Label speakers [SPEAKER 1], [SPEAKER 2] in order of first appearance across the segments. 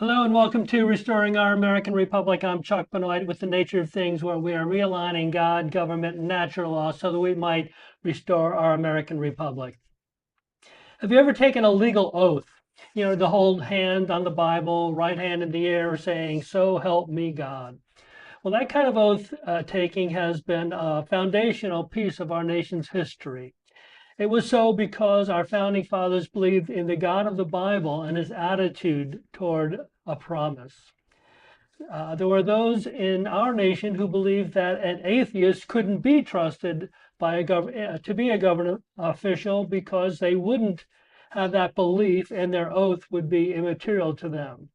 [SPEAKER 1] Hello and welcome to Restoring Our American Republic. I'm Chuck Benoit with The Nature of Things, where we are realigning God, government, and natural law so that we might restore our American Republic. Have you ever taken a legal oath? You know, to hold hand on the Bible, right hand in the air, saying, "So help me God." Well, that kind of oath taking has been a foundational piece of our nation's history. It was so because our founding fathers believed in the God of the Bible and his attitude toward a promise. There were those in our nation who believed that an atheist couldn't be trusted by to be a government official because they wouldn't have that belief and their oath would be immaterial to them.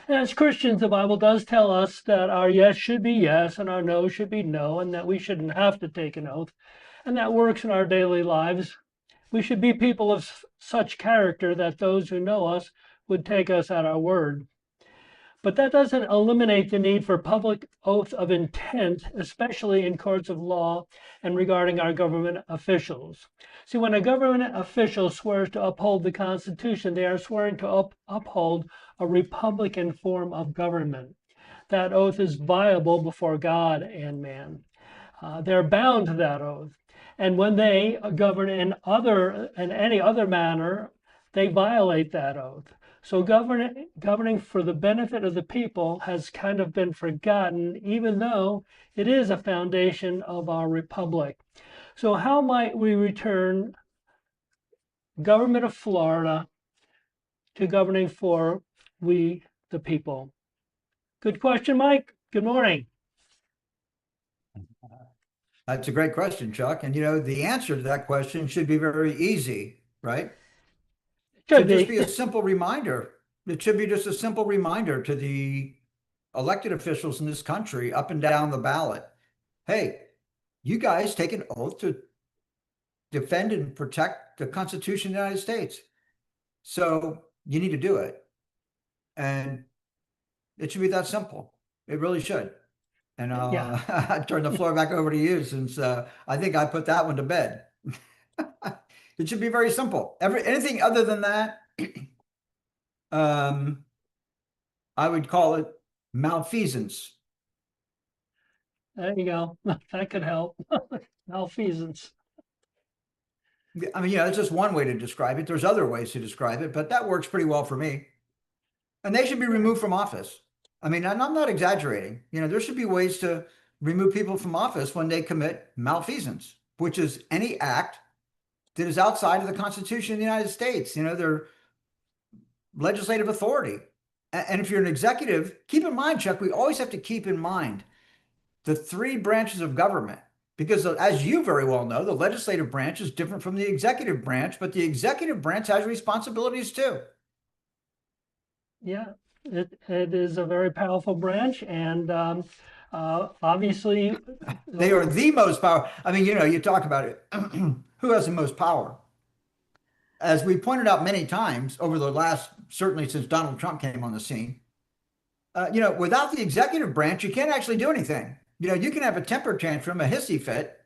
[SPEAKER 1] And as Christians, the Bible does tell us that our yes should be yes and our no should be no, and that we shouldn't have to take an oath. And that works in our daily lives. We should be people of such character that those who know us would take us at our word. But that doesn't eliminate the need for public oath of intent, especially in courts of law and regarding our government officials. See, when a government official swears to uphold the Constitution, they are swearing to uphold a Republican form of government. That oath is viable before God and man. They're bound to that oath. And when they govern in any other manner, they violate that oath. So governing for the benefit of the people has kind of been forgotten, even though it is a foundation of our republic. So how might we return government of Florida to governing for we, the people? Good question, Mike. Good morning.
[SPEAKER 2] That's a great question, Chuck. And the answer to that question should be very easy, right?
[SPEAKER 1] Should
[SPEAKER 2] Should just
[SPEAKER 1] be.
[SPEAKER 2] be a simple reminder. It should be just a simple reminder to the elected officials in this country up and down the ballot. Hey, you guys take an oath to defend and protect the Constitution of the United States. So you need to do it. And it should be that simple. It really should. And
[SPEAKER 1] Yeah.
[SPEAKER 2] I turn the floor back over to you since I think I put that one to bed. It should be very simple. Anything other than that, um, I would call it malfeasance.
[SPEAKER 1] There you go. That could help. Malfeasance.
[SPEAKER 2] I mean, that's just one way to describe it. There's other ways to describe it, but that works pretty well for me. And they should be removed from office. I mean, I'm not exaggerating. There should be ways to remove people from office when they commit malfeasance, which is any act that is outside of the Constitution of the United States. Their legislative authority. And if you're an executive, keep in mind, Chuck, we always have to keep in mind the three branches of government. Because as you very well know, the legislative branch is different from the executive branch, but the executive branch has responsibilities too.
[SPEAKER 1] Yeah, it is a very powerful branch, and obviously,
[SPEAKER 2] They are the most powerful. I mean, you talk about it. Who has the most power? As we pointed out many times over the last, certainly since Donald Trump came on the scene, without the executive branch, you can't actually do anything. You can have a temper tantrum, a hissy fit,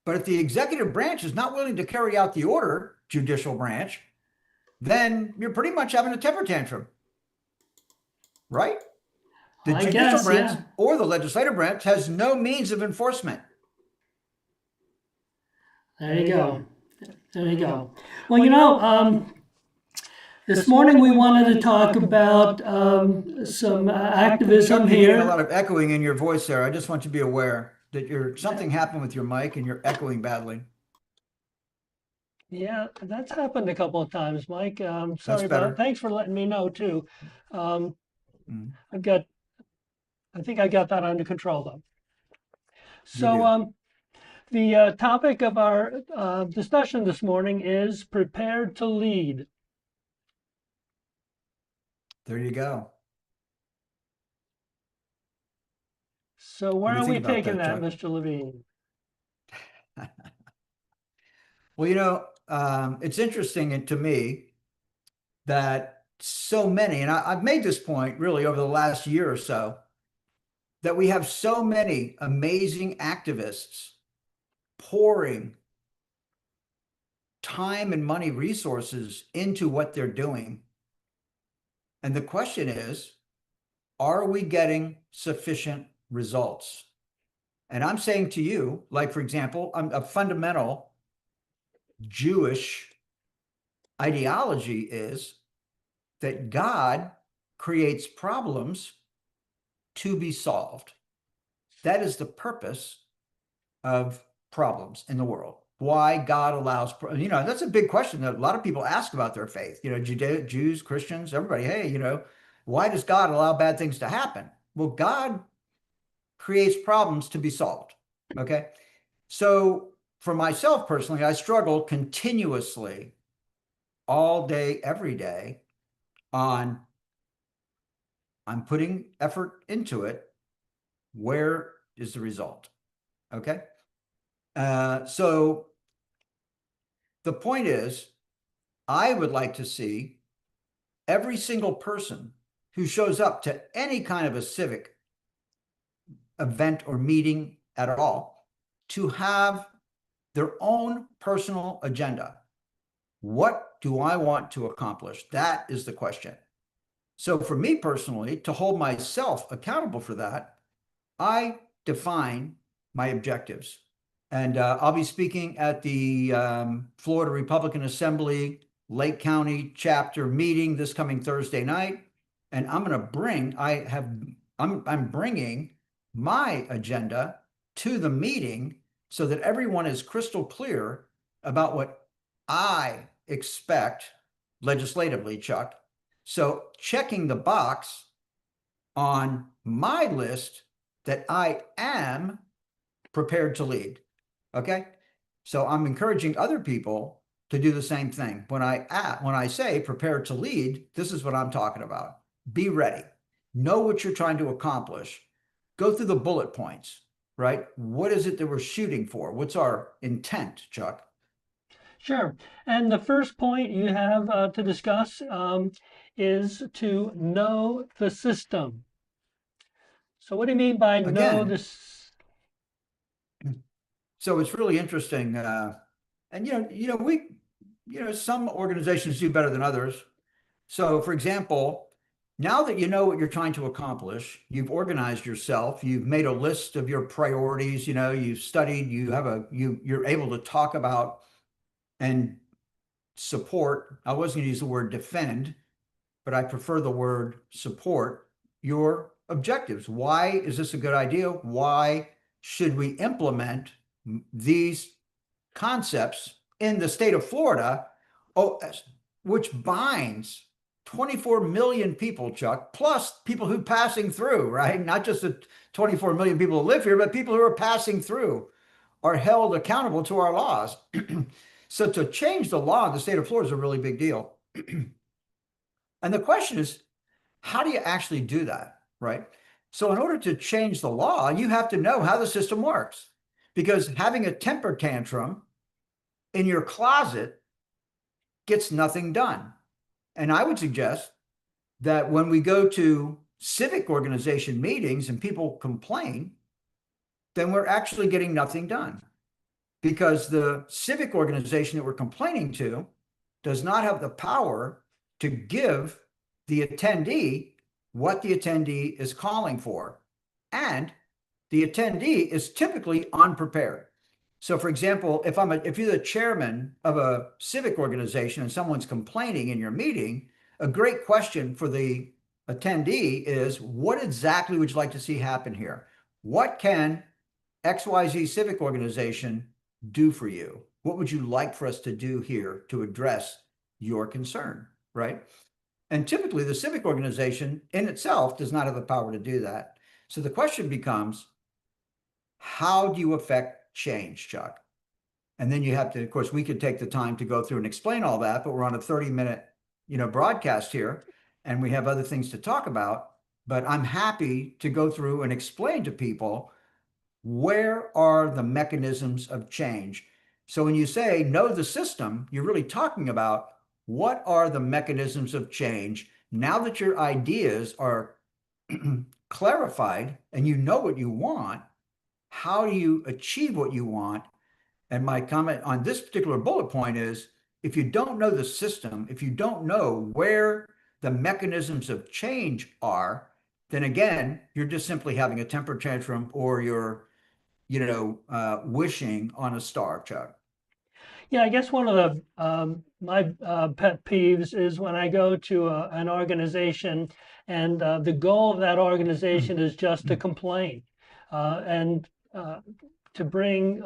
[SPEAKER 2] but if the executive branch is not willing to carry out the order, judicial branch, then you're pretty much having a temper tantrum, right? The
[SPEAKER 1] I
[SPEAKER 2] judicial
[SPEAKER 1] guess,
[SPEAKER 2] branch
[SPEAKER 1] yeah.
[SPEAKER 2] or the legislative branch has no means of enforcement.
[SPEAKER 1] There you go. There you go. Well, this morning we wanted to talk about some activism
[SPEAKER 2] Chuck, you're getting a
[SPEAKER 1] here.
[SPEAKER 2] lot of echoing in your voice there. I just want you to be aware that something happened with your mic and you're echoing badly.
[SPEAKER 1] Yeah, that's happened a couple of times, Mike.
[SPEAKER 2] That's
[SPEAKER 1] Sorry about
[SPEAKER 2] better.
[SPEAKER 1] it. Thanks for letting me know too. Um,
[SPEAKER 2] Mm,
[SPEAKER 1] I think I got that under control though.
[SPEAKER 2] you
[SPEAKER 1] So,
[SPEAKER 2] do.
[SPEAKER 1] the topic of our discussion this morning is prepared to lead.
[SPEAKER 2] There you go.
[SPEAKER 1] So,
[SPEAKER 2] What
[SPEAKER 1] where
[SPEAKER 2] do you
[SPEAKER 1] are
[SPEAKER 2] think
[SPEAKER 1] we
[SPEAKER 2] about
[SPEAKER 1] taking
[SPEAKER 2] that,
[SPEAKER 1] that,
[SPEAKER 2] Chuck?
[SPEAKER 1] Mr. Levine?
[SPEAKER 2] Well, it's interesting to me that so many, and I've made this point really over the last year or so, that we have so many amazing activists pouring time and money resources into what they're doing. And the question is, are we getting sufficient results? And I'm saying to you, like, for example, a fundamental Jewish ideology is that God creates problems to be solved. That is the purpose of problems in the world. Why God allows, that's a big question that a lot of people ask about their faith. Jews, Christians, everybody, hey, why does God allow bad things to happen? Well, God creates problems to be solved. Okay. So for myself personally, I struggle continuously all day, every day on I'm putting effort into it. Where is the result? Okay. So the point is, I would like to see every single person who shows up to any kind of a civic event or meeting at all to have their own personal agenda. What do I want to accomplish? That is the question. So for me personally, to hold myself accountable for that, I define my objectives. And I'll be speaking at the Florida Republican Assembly Lake County chapter meeting this coming Thursday night. And I'm going to bring, I'm bringing my agenda to the meeting so that everyone is crystal clear about what I expect legislatively, Chuck. So checking the box on my list that I am prepared to lead. Okay. So I'm encouraging other people to do the same thing. When I say prepared to lead, this is what I'm talking about. Be ready. Know what you're trying to accomplish. Go through the bullet points, right? What is it that we're shooting for? What's our intent, Chuck?
[SPEAKER 1] Sure. And the first point you have to discuss is to know the system. So what do you mean by know
[SPEAKER 2] Again,
[SPEAKER 1] this?
[SPEAKER 2] so it's really interesting. And some organizations do better than others. So for example, now that you know what you're trying to accomplish, you've organized yourself, you've made a list of your priorities, you've studied, you're able to talk about and support. I wasn't going to use the word defend, but I prefer the word support your objectives. Why is this a good idea? Why should we implement these concepts in the state of Florida, which binds 24 million people, Chuck, plus people who passing through, right? Not just the 24 million people who live here, but people who are passing through are held accountable to our laws. So to change the law in the state of Florida is a really big deal. And the question is, how do you actually do that, right? So in order to change the law, you have to know how the system works, because having a temper tantrum in your closet gets nothing done. And I would suggest that when we go to civic organization meetings and people complain, then we're actually getting nothing done, because the civic organization that we're complaining to does not have the power to give the attendee what the attendee is calling for. And the attendee is typically unprepared. So for example, if you're the chairman of a civic organization and someone's complaining in your meeting, a great question for the attendee is, what exactly would you like to see happen here? What can XYZ civic organization do for you? What would you like for us to do here to address your concern, right? And typically the civic organization in itself does not have the power to do that. So the question becomes, how do you affect change, Chuck? And then you have to, of course, we could take the time to go through and explain all that, but we're on a 30-minute, broadcast here, and we have other things to talk about. But I'm happy to go through and explain to people, where are the mechanisms of change? So when you say know the system, you're really talking about what are the mechanisms of change now that your ideas are clarified and you know what you want. How do you achieve what you want? And my comment on this particular bullet point is, if you don't know the system, if you don't know where the mechanisms of change are, then again, you're just simply having a temper tantrum, or you're, wishing on a star, Chuck.
[SPEAKER 1] Yeah, I guess one of the my pet peeves is when I go to an organization and the goal of that organization is just to complain and to bring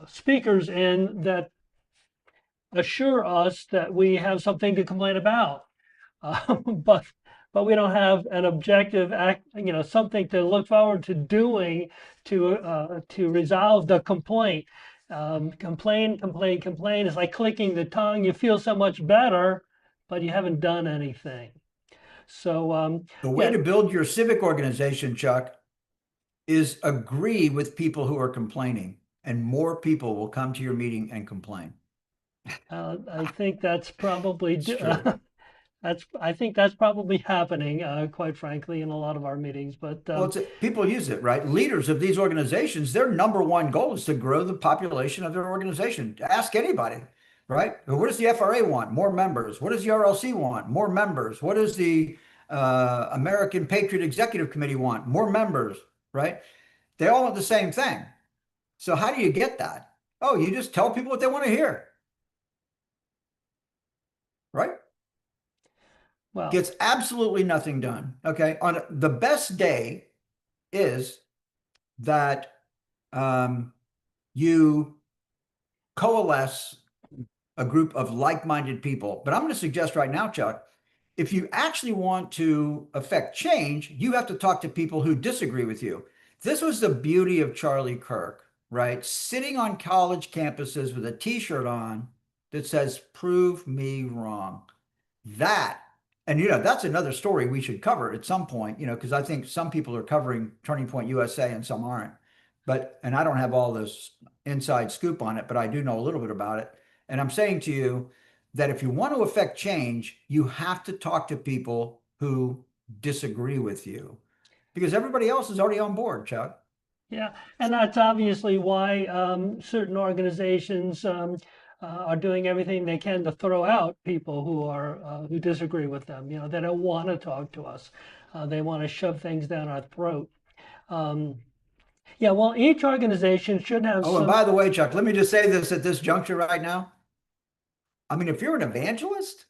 [SPEAKER 1] speakers in that assure us that we have something to complain about, but we don't have an objective act, something to look forward to doing to resolve the complaint. Complain, complain, complain. It's like clicking the tongue. You feel so much better, but you haven't done anything. So
[SPEAKER 2] The way
[SPEAKER 1] yeah,
[SPEAKER 2] to build your civic organization, Chuck, is agree with people who are complaining, and more people will come to your meeting and complain.
[SPEAKER 1] I think that's probably
[SPEAKER 2] It's true.
[SPEAKER 1] I think that's probably happening, quite frankly, in a lot of our meetings. But
[SPEAKER 2] Well, people use it, right? Leaders of these organizations, their number one goal is to grow the population of their organization. Ask anybody, right? What does the FRA want? More members. What does the RLC want? More members. What does the American Patriot Executive Committee want? More members, right? They all want the same thing. So how do you get that? Oh, you just tell people what they want to hear, right?
[SPEAKER 1] well,
[SPEAKER 2] Gets absolutely nothing done. Okay. On the best day is that you coalesce a group of like-minded people. But I'm going to suggest right now, Chuck, if you actually want to affect change, you have to talk to people who disagree with you. This was the beauty of Charlie Kirk, right? Sitting on college campuses with a t-shirt on that says, "Prove me wrong." That, and that's another story we should cover at some point, because I think some people are covering Turning Point USA and some aren't. And I don't have all this inside scoop on it, but I do know a little bit about it. And I'm saying to you that if you want to affect change, you have to talk to people who disagree with you, because everybody else is already on board, Chuck.
[SPEAKER 1] yeah, and that's obviously why certain organizations are doing everything they can to throw out people who disagree with them. They don't want to talk to us. They want to shove things down our throat. Um, yeah, well, each organization should have
[SPEAKER 2] Oh, and
[SPEAKER 1] some.
[SPEAKER 2] by the way, Chuck, let me just say this at this juncture right now. I mean, if you're an evangelist,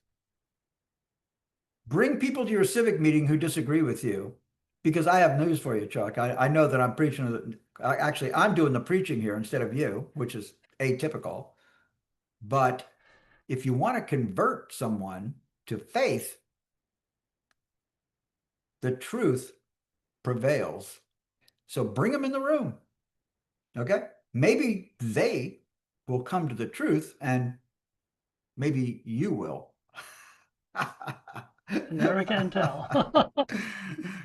[SPEAKER 2] bring people to your civic meeting who disagree with you, because I have news for you, Chuck. I know that I'm preaching. Actually, I'm doing the preaching here instead of you, which is atypical. But if you want to convert someone to faith, the truth prevails. So bring them in the room. Okay. Maybe they will come to the truth, and maybe you will.
[SPEAKER 1] Never can tell.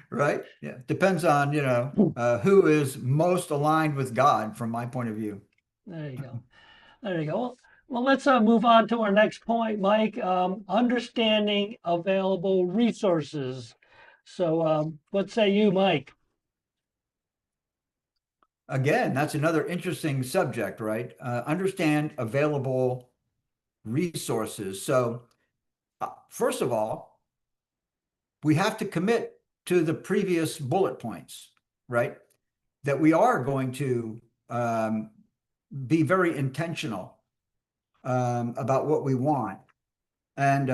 [SPEAKER 2] Right? Yeah. Depends on, who is most aligned with God from my point of view.
[SPEAKER 1] There you go. There you go. Well, let's move on to our next point, Mike. Understanding available resources. So, what say you, Mike?
[SPEAKER 2] Again, that's another interesting subject, right? Understand available resources. So, first of all, we have to commit to the previous bullet points, right? That we are going to be very intentional about what we want. And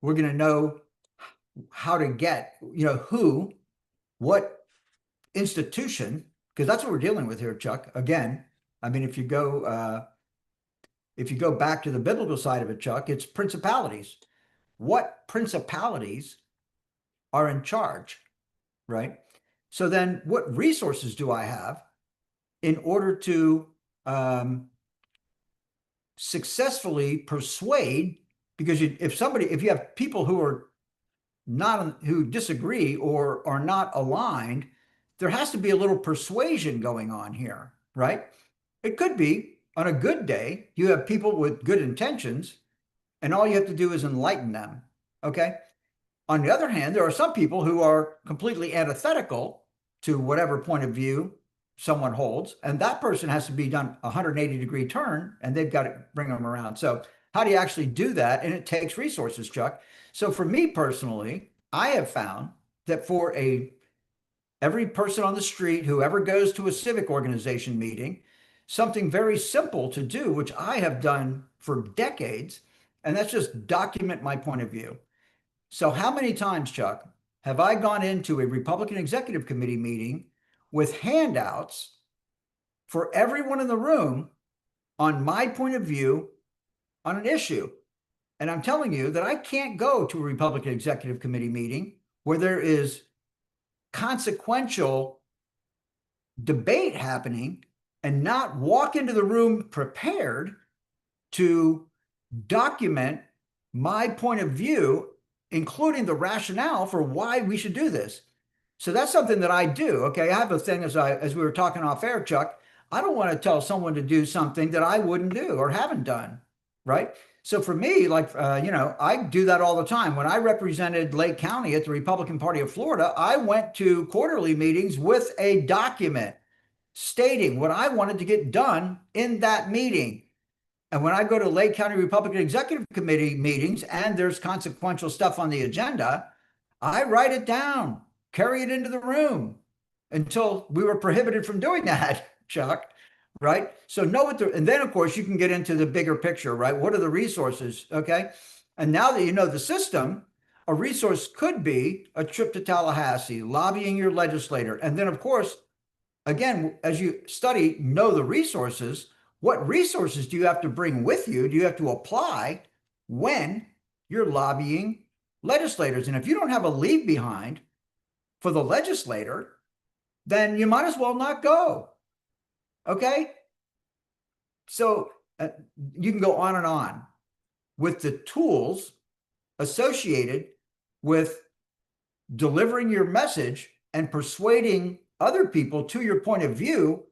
[SPEAKER 2] we're going to know how to get, who, what institution, because that's what we're dealing with here, Chuck. Again, I mean, if you go back to the biblical side of it, Chuck, it's principalities. What principalities are in charge, right? So then what resources do I have in order to successfully persuade? Because if you have people who disagree or are not aligned, there has to be a little persuasion going on here, right? It could be on a good day, you have people with good intentions, and all you have to do is enlighten them. Okay. On the other hand, there are some people who are completely antithetical to whatever point of view someone holds, and that person has to be done a 180-degree turn, and they've got to bring them around. So how do you actually do that? And it takes resources, Chuck. So for me personally, I have found that for every person on the street who ever goes to a civic organization meeting, something very simple to do, which I have done for decades, and that's just document my point of view. So how many times, Chuck, have I gone into a Republican Executive Committee meeting with handouts for everyone in the room on my point of view on an issue? And I'm telling you that I can't go to a Republican Executive Committee meeting where there is consequential debate happening and not walk into the room prepared to document my point of view, including the rationale for why we should do this. So that's something that I do. Okay, I have a thing as we were talking off air, Chuck. I don't want to tell someone to do something that I wouldn't do or haven't done, right? So for me, like, I do that all the time. When I represented Lake County at the Republican Party of Florida, I went to quarterly meetings with a document stating what I wanted to get done in that meeting. And when I go to Lake County Republican Executive Committee meetings and there's consequential stuff on the agenda, I write it down, carry it into the room until we were prohibited from doing that, Chuck. Right? So know what and then of course you can get into the bigger picture, right? What are the resources? Okay. And now that you know the system, a resource could be a trip to Tallahassee, lobbying your legislator. And then of course, again, as you study, know the resources. What resources do you have to bring with you? Do you have to apply when you're lobbying legislators? And if you don't have a leave behind for the legislator, then you might as well not go. Okay. So you can go on and on with the tools associated with delivering your message and persuading other people to your point of view.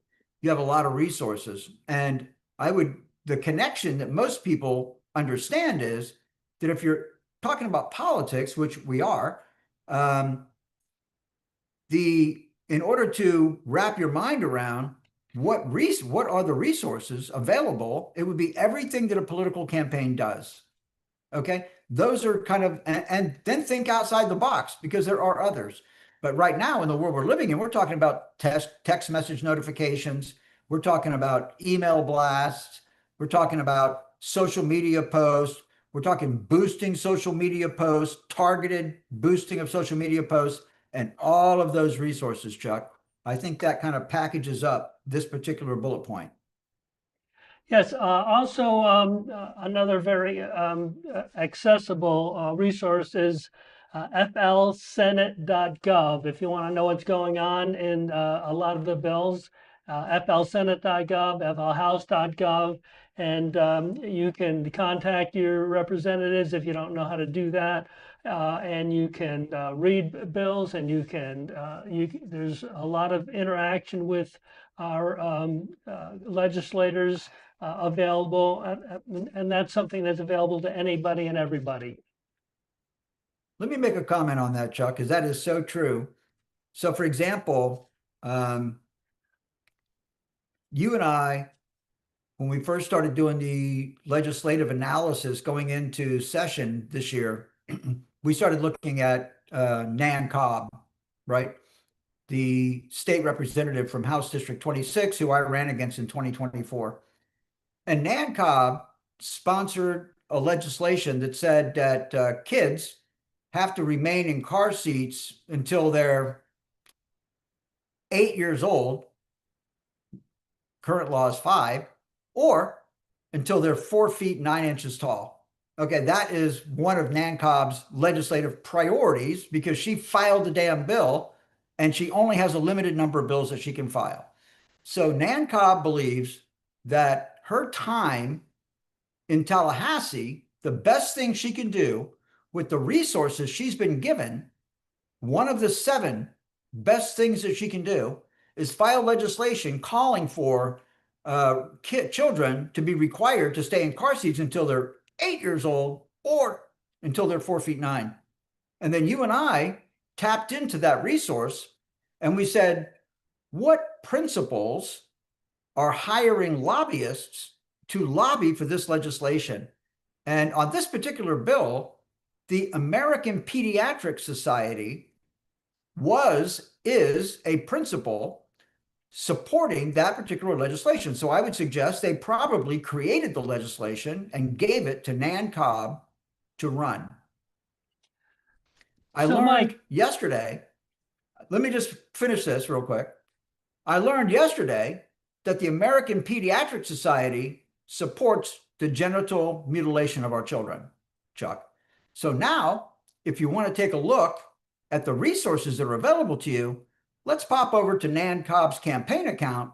[SPEAKER 2] You have a lot of resources. And the connection that most people understand is that if you're talking about politics, which we are, in order to wrap your mind around what are the resources available, it would be everything that a political campaign does. Okay. Those are kind of, and then think outside the box because there are others. But right now in the world we're living in, we're talking about text message notifications. We're talking about email blasts. We're talking about social media posts. We're talking boosting social media posts, targeted boosting of social media posts, and all of those resources, Chuck. I think that kind of packages up this particular bullet point.
[SPEAKER 1] Yes, also another very accessible resource is flsenate.gov. If you want to know what's going on in a lot of the bills, flsenate.gov, flhouse.gov, and you can contact your representatives if you don't know how to do that. And you can read bills, and there's a lot of interaction with our legislators available, and that's something that's available to anybody and everybody.
[SPEAKER 2] Let me make a comment on that, Chuck, because that is so true. So, for example, you and I, when we first started doing the legislative analysis going into session this year, we started looking at Nan Cobb, right? The state representative from House District 26, who I ran against in 2024. And Nan Cobb sponsored a legislation that said that kids have to remain in car seats until they're 8 years old. Current law is 5, or until they're 4 feet 9 inches tall. Okay, that is one of Nan Cobb's legislative priorities because she filed the damn bill and she only has a limited number of bills that she can file. So Nan Cobb believes that her time in Tallahassee, the best thing she can do with the resources she's been given, one of the 7 best things that she can do is file legislation calling for children to be required to stay in car seats until they're 8 years old or until they're 4 feet 9. And then you and I tapped into that resource and we said, what principals are hiring lobbyists to lobby for this legislation. And on this particular bill, the American Pediatric Society is a principal supporting that particular legislation. So I would suggest they probably created the legislation and gave it to Nan Cobb to run. I
[SPEAKER 1] So,
[SPEAKER 2] learned
[SPEAKER 1] Mike,
[SPEAKER 2] yesterday, let me just finish this real quick. I learned yesterday that the American Pediatric Society supports the genital mutilation of our children, Chuck. So now, if you want to take a look at the resources that are available to you, let's pop over to Nan Cobb's campaign account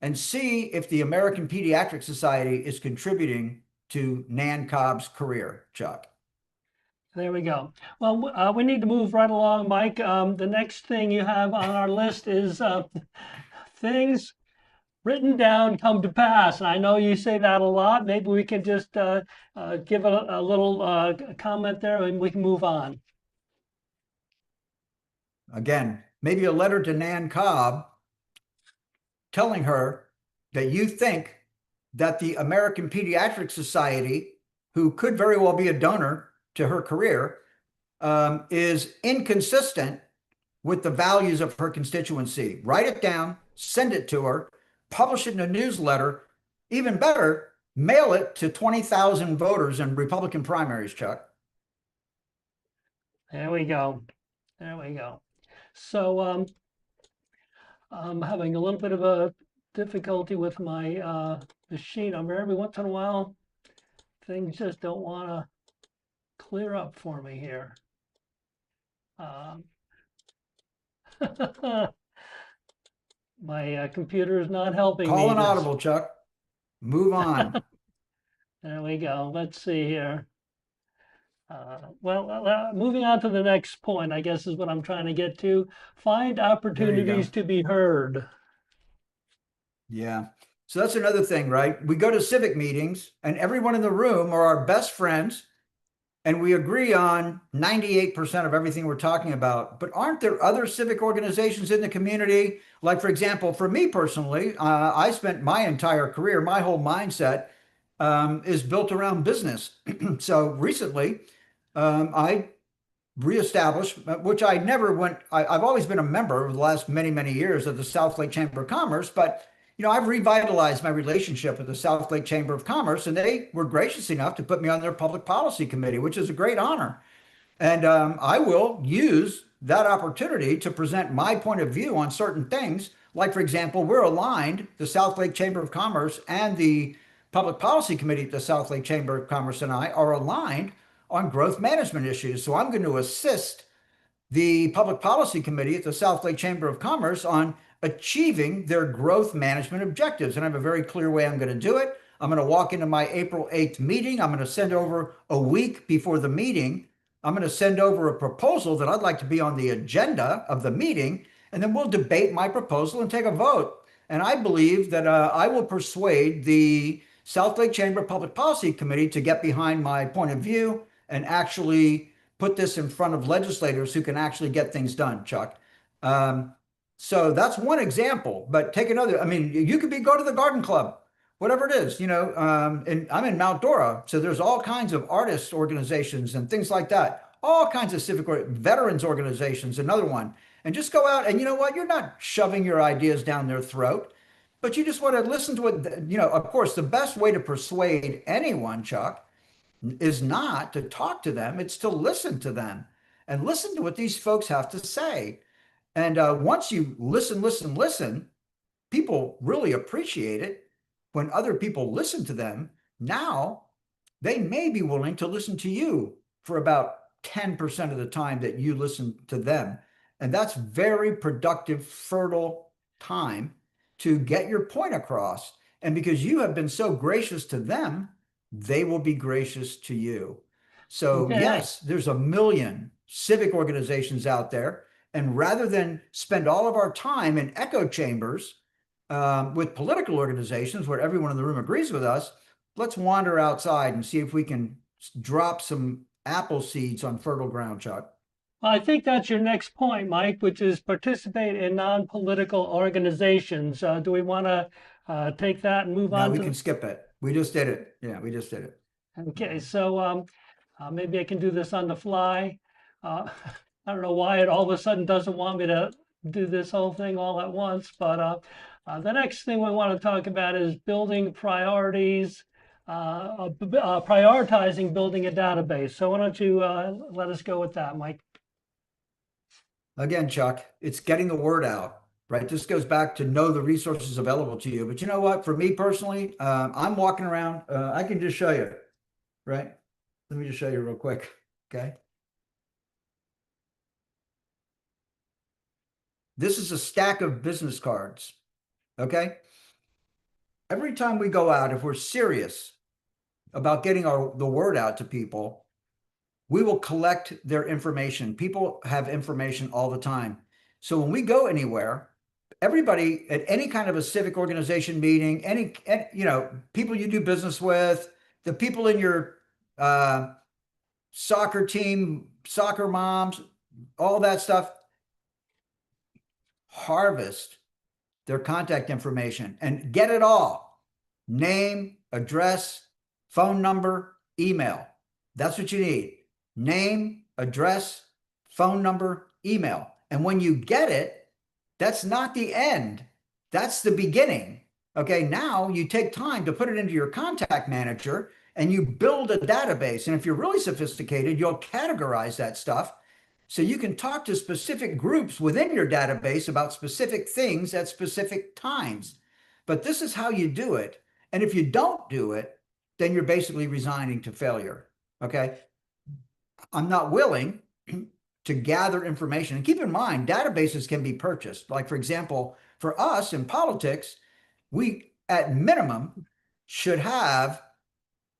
[SPEAKER 2] and see if the American Pediatric Society is contributing to Nan Cobb's career, Chuck.
[SPEAKER 1] there we go. Well, we need to move right along, Mike. The next thing you have on our list is things written down come to pass. And I know you say that a lot. Maybe we can just give a little comment there and we can move on.
[SPEAKER 2] Again, maybe a letter to Nan Cobb telling her that you think that the American Pediatric Society, who could very well be a donor to her career, is inconsistent with the values of her constituency. Write it down, send it to her, publish it in a newsletter. Even better, mail it to 20,000 voters in Republican primaries, Chuck.
[SPEAKER 1] There we go. There we go. So I'm having a little bit of a difficulty with my machine. Every once in a while, things just don't want to clear up for me here. My computer is not helping me.
[SPEAKER 2] Call an audible, Chuck. Move on.
[SPEAKER 1] There we go. Let's see here. Moving on to the next point, I guess is what I'm trying to get to. Find opportunities to be heard.
[SPEAKER 2] Yeah. So that's another thing, right? We go to civic meetings and everyone in the room are our best friends and we agree on 98% of everything we're talking about. But aren't there other civic organizations in the community? Like, for example, for me personally, I spent my entire career, my whole mindset is built around business. So recently, I reestablished, which I never went, I've always been a member over the last many, many years of the South Lake Chamber of Commerce, but I've revitalized my relationship with the South Lake Chamber of Commerce, and they were gracious enough to put me on their public policy committee, which is a great honor. And I will use that opportunity to present my point of view on certain things. Like, for example, we're aligned, the South Lake Chamber of Commerce and the Public Policy Committee at the South Lake Chamber of Commerce and I are aligned on growth management issues. So I'm going to assist the Public Policy Committee at the South Lake Chamber of Commerce on achieving their growth management objectives. And I have a very clear way I'm going to do it. I'm going to walk into my April 8th meeting. I'm going to send over a week before the meeting. I'm going to send over a proposal that I'd like to be on the agenda of the meeting. And then we'll debate my proposal and take a vote. And I believe that I will persuade the South Lake Chamber Public Policy Committee to get behind my point of view and actually put this in front of legislators who can actually get things done, Chuck. So that's one example, but take another. I mean, you could go to the garden club, whatever it is, and I'm in Mount Dora. So there's all kinds of artist organizations and things like that, all kinds of civic veterans organizations, another one. And just go out and you know what? You're not shoving your ideas down their throat, but you just want to listen to it. Of course, the best way to persuade anyone, Chuck, is not to talk to them. It's to listen to them and listen to what these folks have to say. And once you listen, people really appreciate it. When other people listen to them, now they may be willing to listen to you for about 10% of the time that you listen to them. And that's very productive, fertile time to get your point across. And because you have been so gracious to them, they will be gracious to you. So
[SPEAKER 1] Okay.
[SPEAKER 2] yes, there's a million civic organizations out there. And rather than spend all of our time in echo chambers with political organizations where everyone in the room agrees with us, let's wander outside and see if we can drop some apple seeds on fertile ground, Chuck.
[SPEAKER 1] I think that's your next point, Mike, which is participate in non-political organizations. Do we want to take that and move
[SPEAKER 2] No,
[SPEAKER 1] on
[SPEAKER 2] we
[SPEAKER 1] to?
[SPEAKER 2] can skip it. We just did it. Yeah, we just did it.
[SPEAKER 1] Okay, so maybe I can do this on the fly. I don't know why it all of a sudden doesn't want me to do this whole thing all at once, but the next thing we want to talk about is building priorities, prioritizing building a database. So why don't you let us go with that, Mike?
[SPEAKER 2] Again, Chuck, it's getting the word out, right? This goes back to know the resources available to you. But you know what? For me personally, I'm walking around. I can just show you, right? Let me just show you real quick. Okay. This is a stack of business cards. Okay. Every time we go out, if we're serious about getting the word out to people, we will collect their information. People have information all the time. So when we go anywhere, everybody at any kind of a civic organization meeting, any people you do business with, the people in your soccer team, soccer moms, all that stuff, harvest their contact information and get it all. Name, address, phone number, email. That's what you need. Name, address, phone number, email. And when you get it, that's not the end. That's the beginning. Okay, now you take time to put it into your contact manager and you build a database. And if you're really sophisticated, you'll categorize that stuff so you can talk to specific groups within your database about specific things at specific times. But this is how you do it. And if you don't do it, then you're basically resigning to failure. Okay. I'm not willing to gather information. And keep in mind, databases can be purchased. Like, for example, for us in politics, we at minimum should have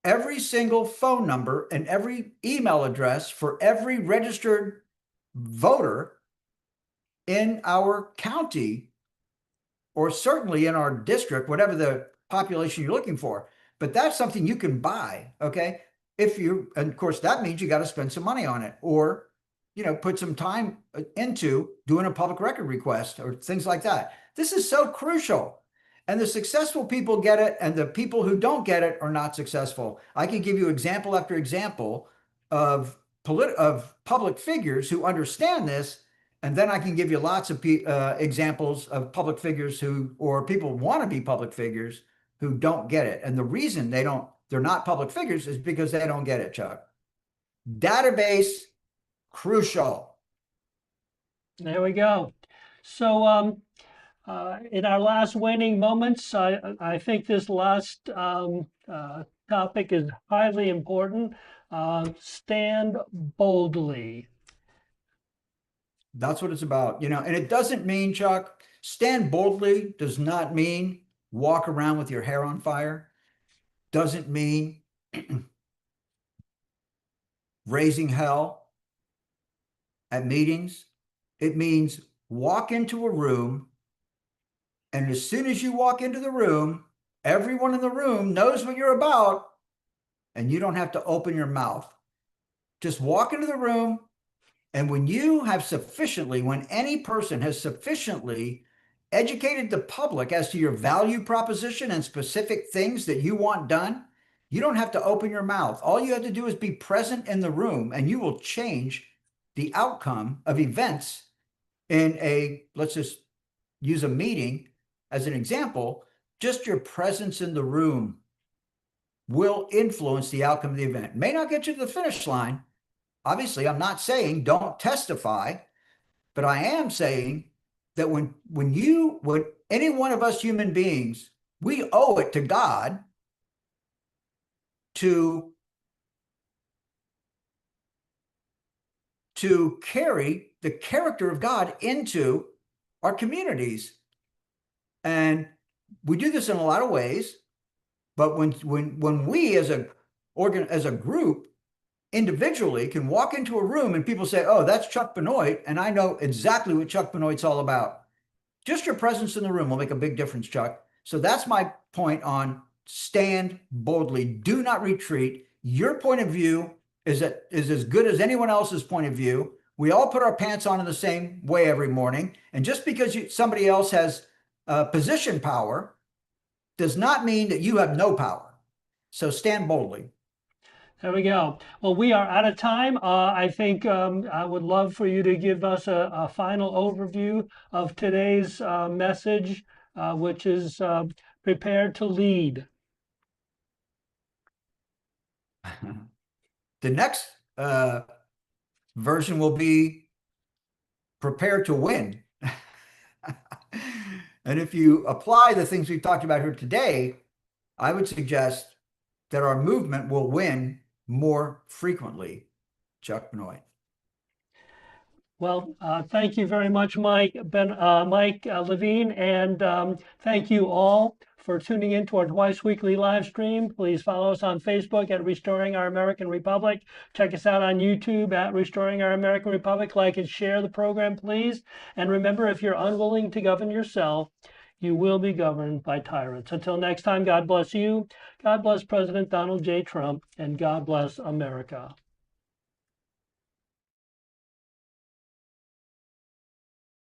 [SPEAKER 2] every single phone number and every email address for every registered voter in our county, or certainly in our district, whatever the population you're looking for. But that's something you can buy. Okay. And of course, that means you got to spend some money on it, or, put some time into doing a public record request or things like that. This is so crucial. And the successful people get it, and the people who don't get it are not successful. I can give you example after example of public figures who understand this, and then I can give you lots of examples of public figures or people want to be public figures who don't get it. And the reason they're not public figures is because they don't get it, Chuck. Database, crucial.
[SPEAKER 1] There we go. So in our last waning moments, I think this last topic is highly important. Stand boldly.
[SPEAKER 2] That's what it's about, and it doesn't mean, Chuck, stand boldly does not mean walk around with your hair on fire. Doesn't mean raising hell at meetings. It means walk into a room, and as soon as you walk into the room, everyone in the room knows what you're about, and you don't have to open your mouth. Just walk into the room, and when any person has sufficiently educated the public as to your value proposition and specific things that you want done, you don't have to open your mouth. All you have to do is be present in the room, and you will change the outcome of events let's just use a meeting as an example. Just your presence in the room will influence the outcome of the event. It may not get you to the finish line. Obviously, I'm not saying don't testify, but I am saying that when any one of us human beings, we owe it to God to carry the character of God into our communities. And we do this in a lot of ways, but when we as a group individually can walk into a room and people say, oh, that's Chuck Benoit, and I know exactly what Chuck Benoit's all about. Just your presence in the room will make a big difference, Chuck. So that's my point on stand boldly. Do not retreat. Your point of view is as good as anyone else's point of view. We all put our pants on in the same way every morning. And just because somebody else has position power does not mean that you have no power. So stand boldly.
[SPEAKER 1] There we go. Well, we are out of time. I think I would love for you to give us a final overview of today's message, which is prepared to lead.
[SPEAKER 2] The next version will be prepare to win. And if you apply the things we've talked about here today, I would suggest that our movement will win more frequently. Chuck Benoit.
[SPEAKER 1] Well, thank you very much, Mike Levine, and thank you all for tuning in to our twice weekly live stream. Please follow us on Facebook at Restoring Our American Republic. Check us out on YouTube at Restoring Our American Republic. Like and share the program, please. And remember, if you're unwilling to govern yourself, you will be governed by tyrants. Until next time, God bless you. God bless President Donald J. Trump, and God bless America.